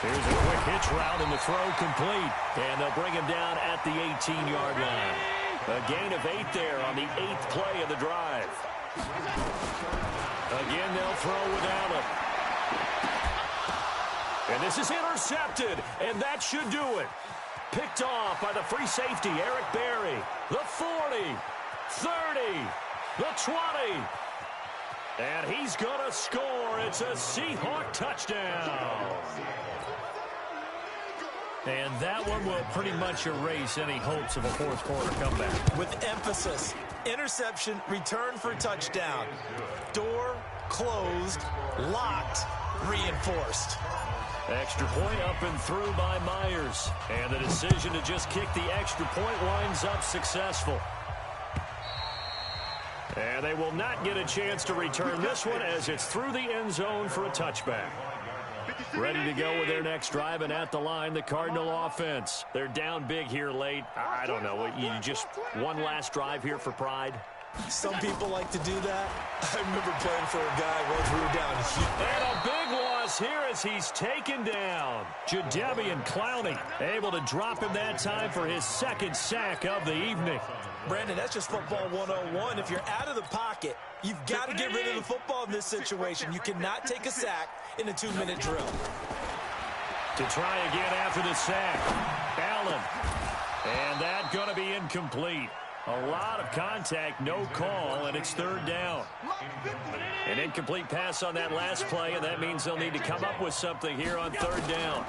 Here's a quick hitch route and the throw complete. And they'll bring him down at the 18-yard line. A gain of 8 there on the 8th play of the drive. Again, they'll throw with Allen. And this is intercepted, and that should do it. Picked off by the free safety, Eric Berry. The 40, 30, the 20. And he's going to score. It's a Seahawk touchdown. And that one will pretty much erase any hopes of a fourth-quarter comeback. With emphasis, interception, return for touchdown. Door closed, locked, reinforced. Extra point up and through by Myers. And the decision to just kick the extra point winds up successful. And they will not get a chance to return this one as it's through the end zone for a touchback. Ready to go with their next drive, and at the line, the Cardinal offense. They're down big here late. I don't know. You just one last drive here for pride? Some people like to do that. I remember playing for a guy once we were down here. And a big loss here as he's taken down. Jadeveon Clowney able to drop him that time for his 2nd sack of the evening. Brandon, that's just football 101. If you're out of the pocket, you've got to get rid of the football in this situation. You cannot take a sack in a 2-minute drill. To try again after the sack, Allen. And that going to be incomplete. A lot of contact, no call, and it's 3rd down. An incomplete pass on that last play, and that means they'll need to come up with something here on 3rd down.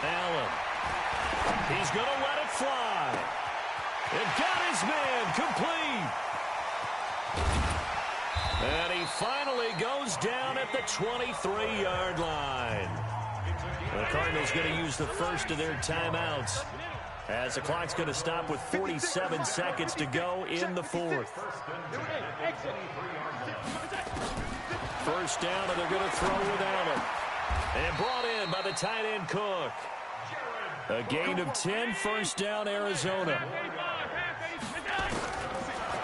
Allen. He's going to let it fly. And got his man complete. And he finally goes down at the 23-yard line. The Cardinals going to use the first of their timeouts as the clock's going to stop with 47 seconds to go in the 4th. First down, and they're going to throw with Allen. And brought in by the tight end Cook. A gain of 10, first down, Arizona.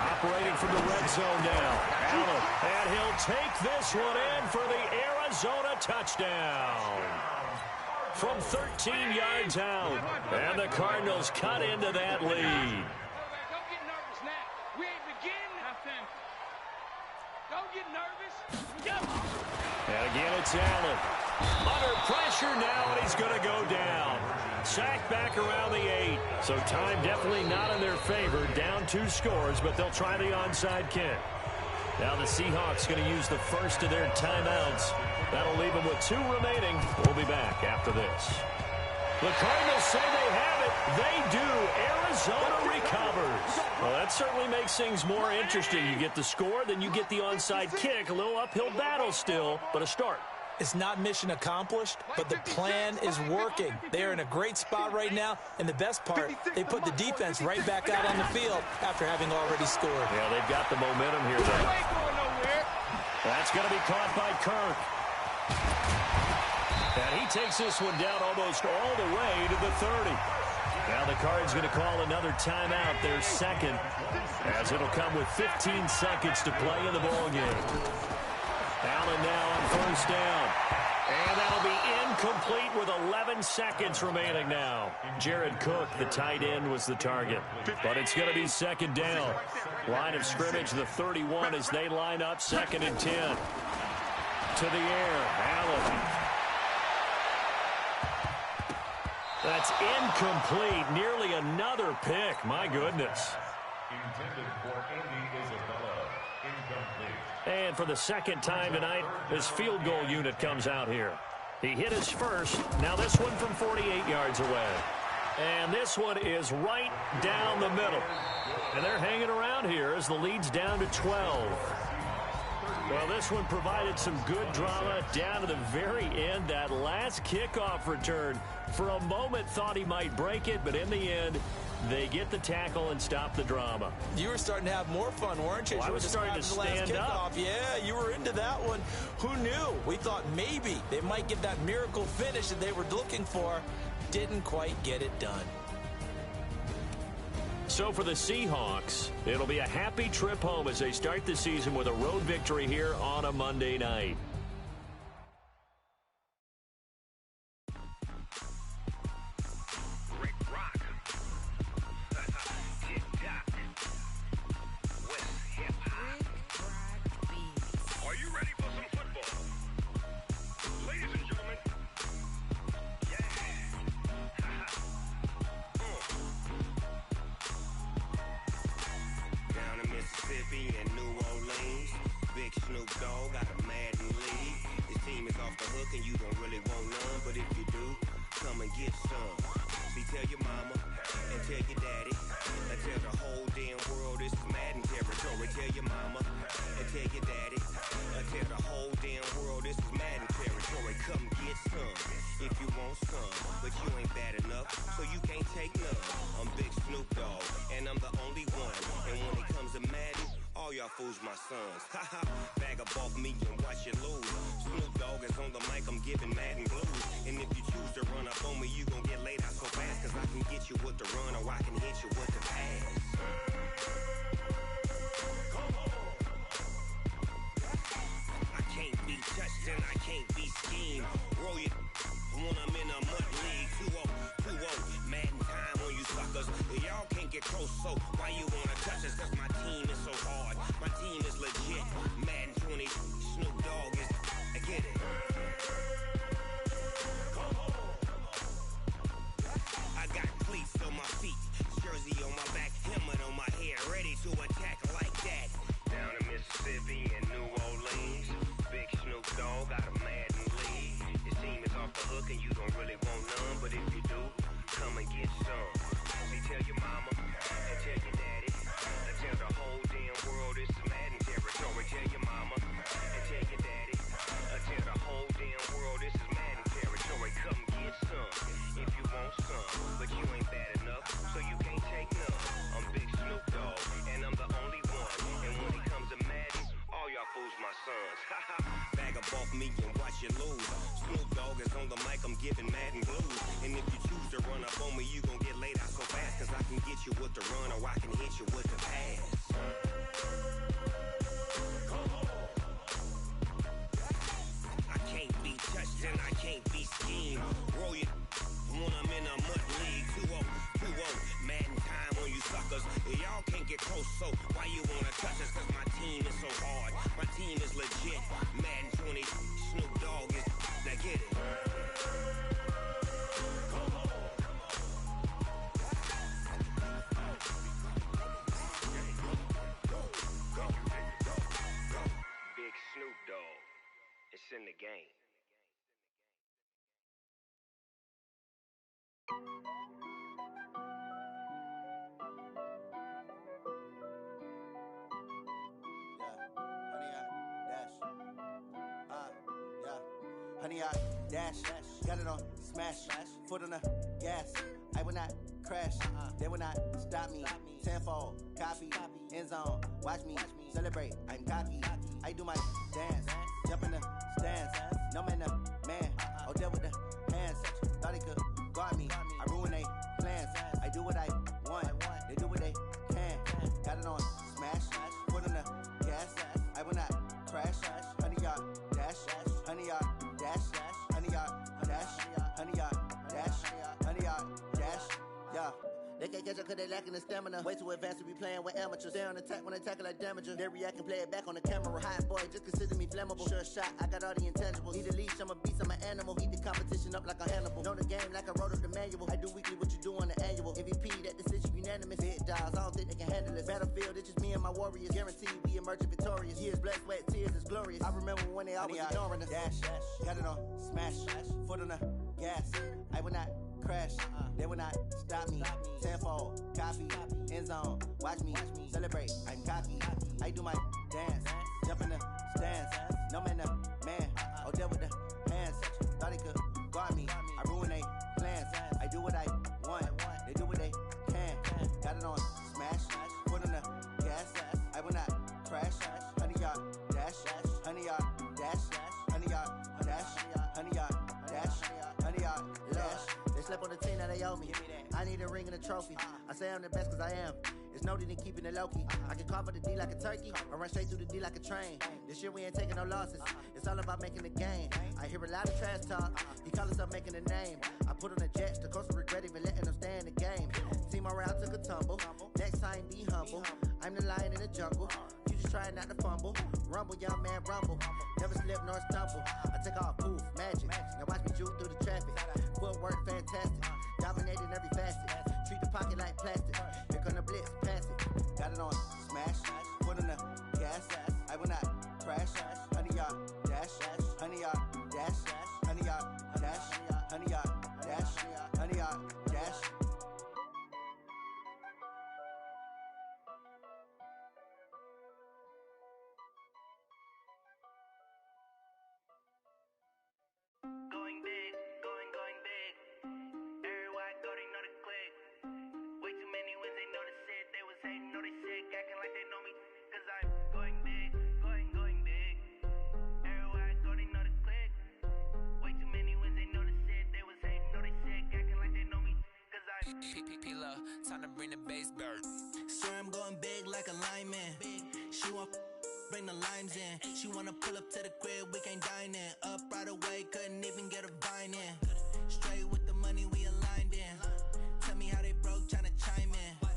Operating from the red zone now. Allen, and he'll take this one in for the Arizona touchdown. From 13 yards out. And the Cardinals cut into that lead. Don't get nervous now. We ain't beginning. Don't get nervous. And again, it's Allen. Under pressure now, and he's going to go down. Sacked back around the 8. So time definitely not in their favor. Down 2 scores, but they'll try the onside kick. Now the Seahawks going to use the first of their timeouts. That'll leave them with 2 remaining. We'll be back after this. The Cardinals say they have it. They do. Arizona recovers. Well, that certainly makes things more interesting. You get the score, then you get the onside kick. A little uphill battle still, but a start. It's not mission accomplished, but the plan is working. They are in a great spot right now, and the best part, they put the defense right back out on the field after having already scored. Yeah, they've got the momentum here, though. That's going to be caught by Kirk. And he takes this one down almost all the way to the 30. Now the Cards going to call another timeout, their second, as it'll come with 15 seconds to play in the ballgame. Allen now on first down. And that'll be incomplete with 11 seconds remaining now. Jared Cook, the tight end, was the target. But it's going to be second down. Line of scrimmage, the 31, as they line up second and 10. To the air, Allen. That's incomplete. Nearly another pick. My goodness. Intended for Andy Isabella. Incomplete. And for the second time tonight, his field goal unit comes out here. He hit his first. Now this one from 48 yards away. And this one is right down the middle. And they're hanging around here as the lead's down to 12. Well, this one provided some good drama down to the very end. That last kickoff return, for a moment, thought he might break it, but in the end, they get the tackle and stop the drama. You were starting to have more fun, weren't you? Well, I was starting to stand up. Yeah, you were into that one. Who knew? We thought maybe they might get that miracle finish that they were looking for. Didn't quite get it done. So for the Seahawks, it'll be a happy trip home as they start the season with a road victory here on a Monday night. Fools my sons. Haha, bag up off me and watch you lose. Snoop Dogg is on the mic, I'm giving Madden blues. And if you choose to run up on me, you gon' get laid out so fast. Cause I can get you with the run or I can hit you with the pass. I can't be touched and I can't be schemed. Roll you when I'm in a mud league. 2-0, 2-0, Madden time on you suckers. Y'all can't get close, so why you wanna touch us? Cause my team is so hard. My team is legit. Madden 20, Snoop Dogg is. I get it. I got cleats on my feet, jersey on my back, helmet on my head, ready to attack like that. Down in Mississippi and New Orleans, big Snoop Dogg got a Madden lead. Your team is off the hook and you don't really want none, but if you do, come and get some. See, tell your mama and tell your daddy, and tell the whole damn world this is Madden territory. Tell your mama and tell your daddy, and tell the whole damn world this is Madden territory. Come get some if you want some, but you ain't bad enough, so you can't take none. I'm Big Snoop Dogg, and I'm the only one. And when it comes to Madden, all y'all fools my sons. Bag up off me and watch you lose. Snoop Dogg is on the mic, I'm giving Madden blues. And if you choose to run up on me, you gon' get laid out so fast. Cause I can get you with the run or I can hit you with the pass. I can't be touched and I can't be schemed. Roll you when I'm in a mud league. 2-0, 2-0, Madden time on you suckers. Y'all can't get close, so why you wanna touch us? Cause my team is so hard. My team is legit. Madden 20, Snoop Dogg is. Now get it. Big Snoop Dogg. It's in the game. Honey, I dash, got it on smash, foot on the gas. I will not crash, they will not stop me. Tenfold, copy, end zone, watch me celebrate. I'm cocky, I do my dance, jump in the stands. No man, Oh, there with the hands. Thought they could guard me. I ruin they plans. I do what I want. They do what they can. Got it on smash. Put on the gas. I will not crash. 100-yard dash. 100-yard dash. 100-yard dash. 100-yard dash. 100-yard dash. Yeah. They can't catch up cause they lacking the stamina. Way too advanced to be playing with amateurs. They on attack when they tackle like damager. They react and play it back on the camera. Hot boy, just consider me flammable. Sure shot, I got all the intangibles. Need a leash, I'm a beast, I'm an animal. Heat the competition up like a Hannibal. Know the game like I wrote up the manual. I do weekly what you do on the annual. MVP, that decision unanimous. Hit dials, I don't think they can handle it. Battlefield, it's just me and my warriors. Guaranteed we emerging victorious. Years, blood, sweat, tears is glorious. I remember when they always ignoring us. Dash, got it on smash. Foot on the gas. I will not crash. They will not stop me. Tenfold, copy, end zone. Watch me celebrate. I'm cocky. I do my dance. Jump in the stands. No man, the man. Oh, there with the hands. Thought they could guard me. I ruin they plans. I do what I want. They do what they can. Got it on smash. Put on the gas. I will not crash. 100-yard dash. 100-yard dash. 100-yard dash. 100-yard dash. 100-yard dash. They slept on the team that they owe me. I need a ring and a trophy. I say I'm the best cause I am. It's noted in keeping it low-key. I can carve for the D like a turkey or run straight through the D like a train. This year we ain't taking no losses. It's all about making the game. I hear a lot of trash talk. He call himself making a name. I put on the Jets. The coach regret even letting them stay in the game. Team morale took a tumble. Next time be humble. I'm the lion in the jungle. You just trying not to fumble. Rumble, young man, rumble. Never slip nor stumble. I take off, poof, magic. Now watch me juke through the traffic. Footwork fantastic. Dominating every facet. Treat the pocket like plastic. Here come the blitz, pass it. Got it on smash. Put on the gas. I will not crash. 100-yard dash. 100-yard dash. 100-yard dash. 100-yard dash. 100-yard dash. Going big, going big. Everywhere I go, they know the click. Way too many wins, they know the shit. They was hating, know they sick, acting like they know me. Cause I'm going big, going big. Everywhere I go, they know the click. Way too many wins, they know the shit. They was hating, know they sick, acting like they know me. Cause I'm P-P-P-Lo, time to bring the bass bird. Swear I'm going big like a lineman. She want bring the limes in. She wanna pull up to the crib, we can't dine in. Up right away, couldn't even get a vine in. Straight with the money we aligned in. Tell me how they broke, tryna chime in.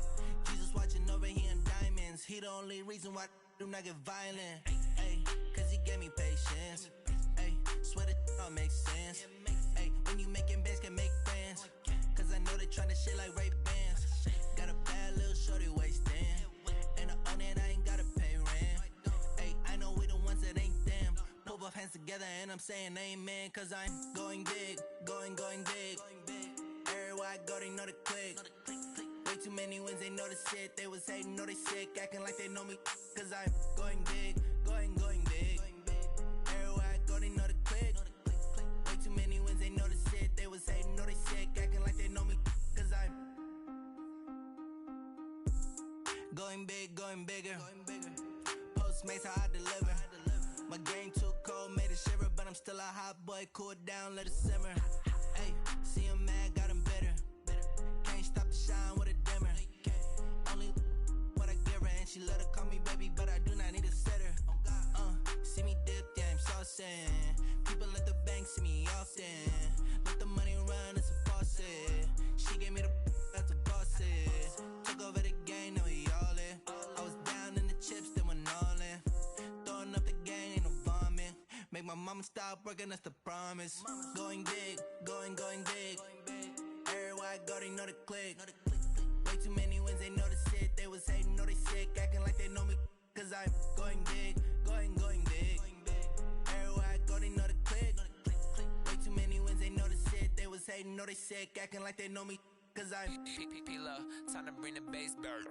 Jesus watching over here in diamonds. He the only reason why I do not get violent. Ay, cause he gave me patience. Ay, swear that all makes sense. Ay, when you making bands can make friends. Cause I know they tryna shit like Ray-Bans. Got a bad little shorty wasting. And I own it, I ain't gotta pay rent. Ay, I know we the ones that ain't them. Pull both hands together and I'm saying amen. Cause I'm going big, going big. Everywhere I go, they know the click. Way too many wins, they know the shit. They was hating, know they sick, acting like they know me. Cause I'm going big, going big. Everywhere I go, they know the click. Way too many wins, they know the shit. They was hating, know they sick, acting like they know me. Cause I'm going big, going bigger. Postmates how I deliver. My game too cold, made it shiver, but I'm still a hot boy. Cool it down, let it simmer. Hey, see him mad, got him bitter. Can't stop the shine with a dimmer. Only what I give her, and she let her call me baby, but I do not need a sitter. See me dip, yeah, I'm saucing. People at the bank see me often. Let the money run, it's a faucet. She gave me the that's a faucet. Took over the game, now we all in. I was down in the chips, then went all in. Throwing up the gang, ain't no vomit. Make my mama stop working, that's the promise. Going big, going big. Everywhere I go, they know the click. Way too many wins, they know the shit. They was hating, know they sick, acting like they know me. Cause I'm going big, going big. Everywhere I go, they know the click. Way too many wins, they know the shit. They was hating, know they sick, acting like they know me. Cause I'm P-P-P-Lo, time to bring the bass bird.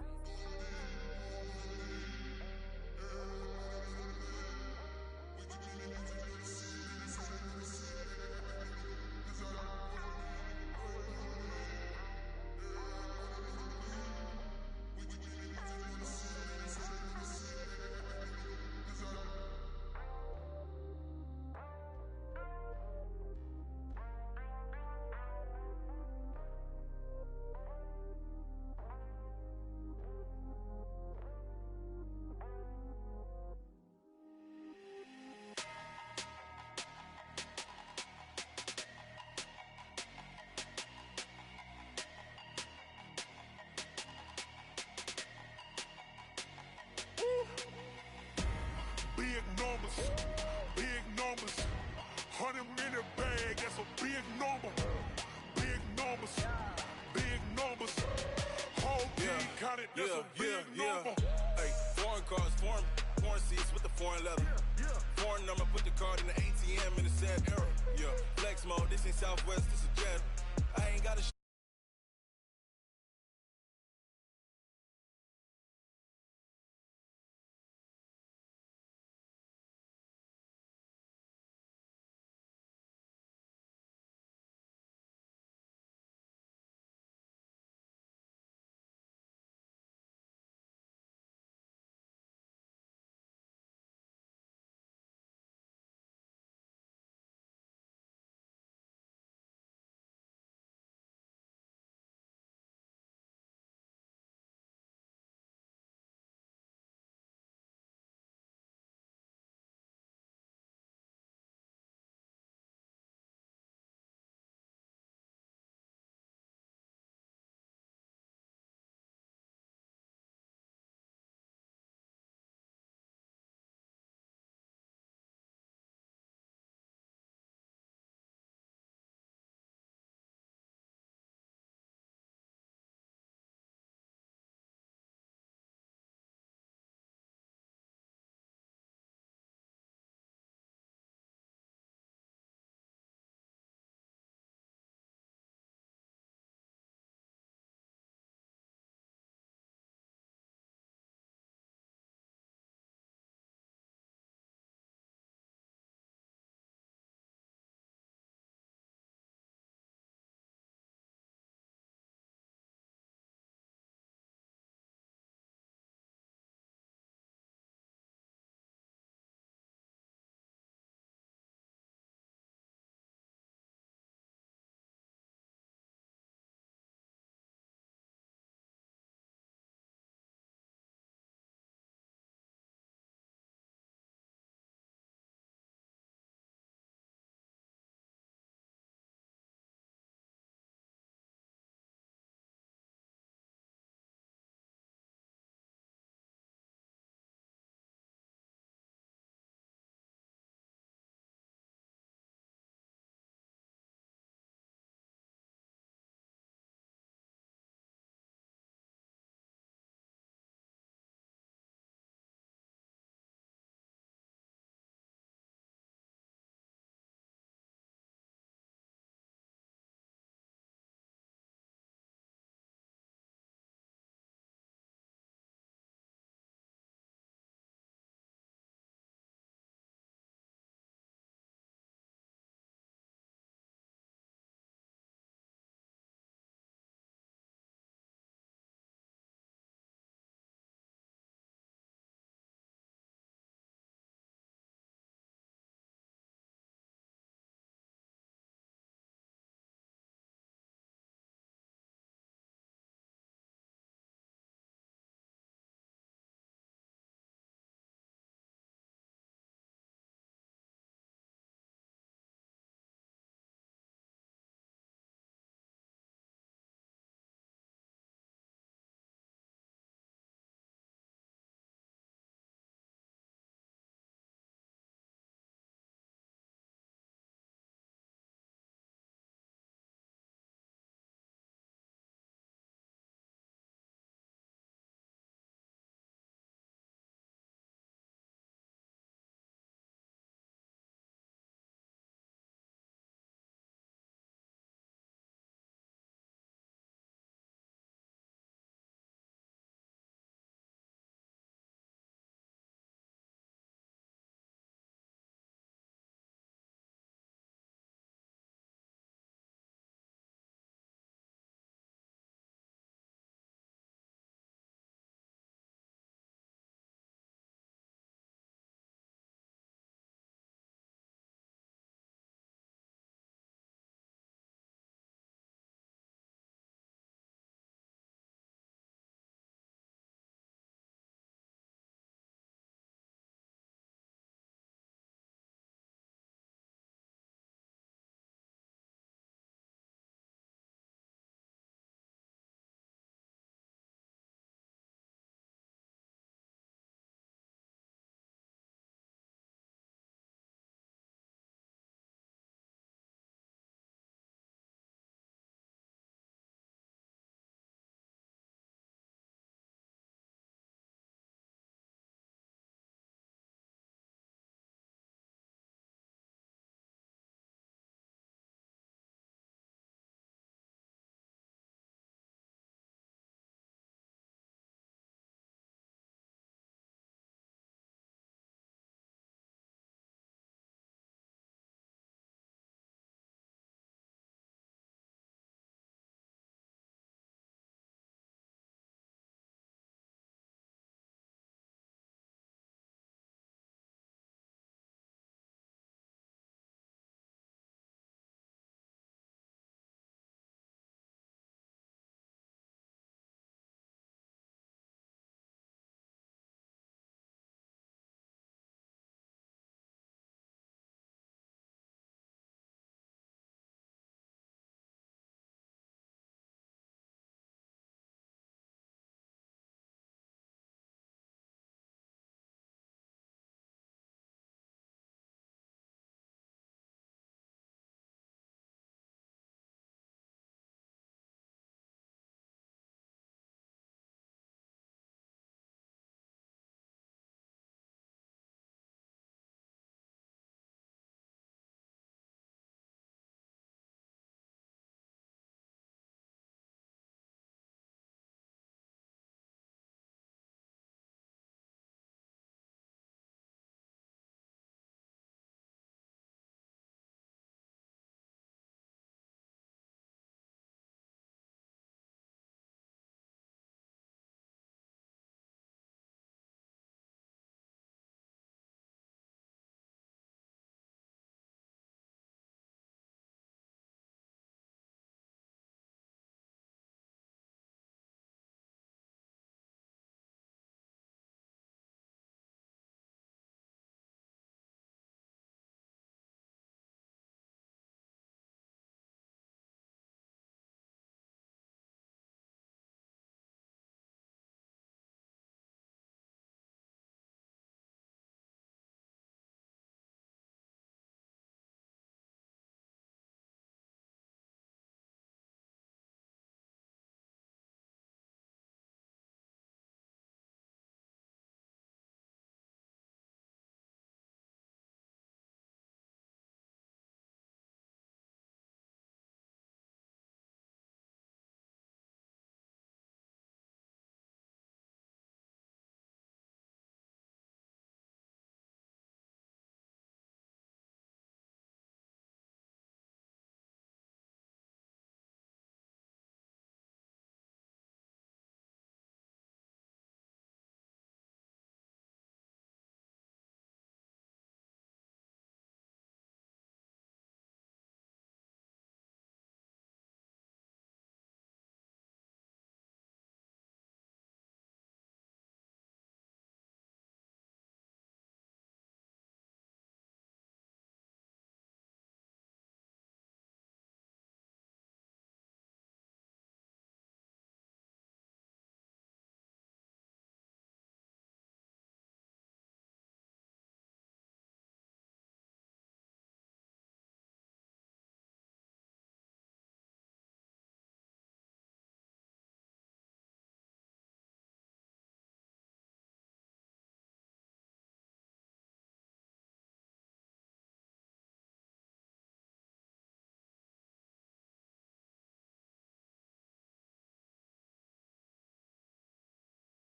big numbers, big numbers. 100 minute bag, that's a big number. Big numbers, big numbers. Whole team counted, that's a big number. Hey, foreign cars, foreign seats with the foreign leather. Foreign number, put the card in the ATM in the sad era. Yeah, flex mode, this ain't Southwest, this is Jet. I ain't got a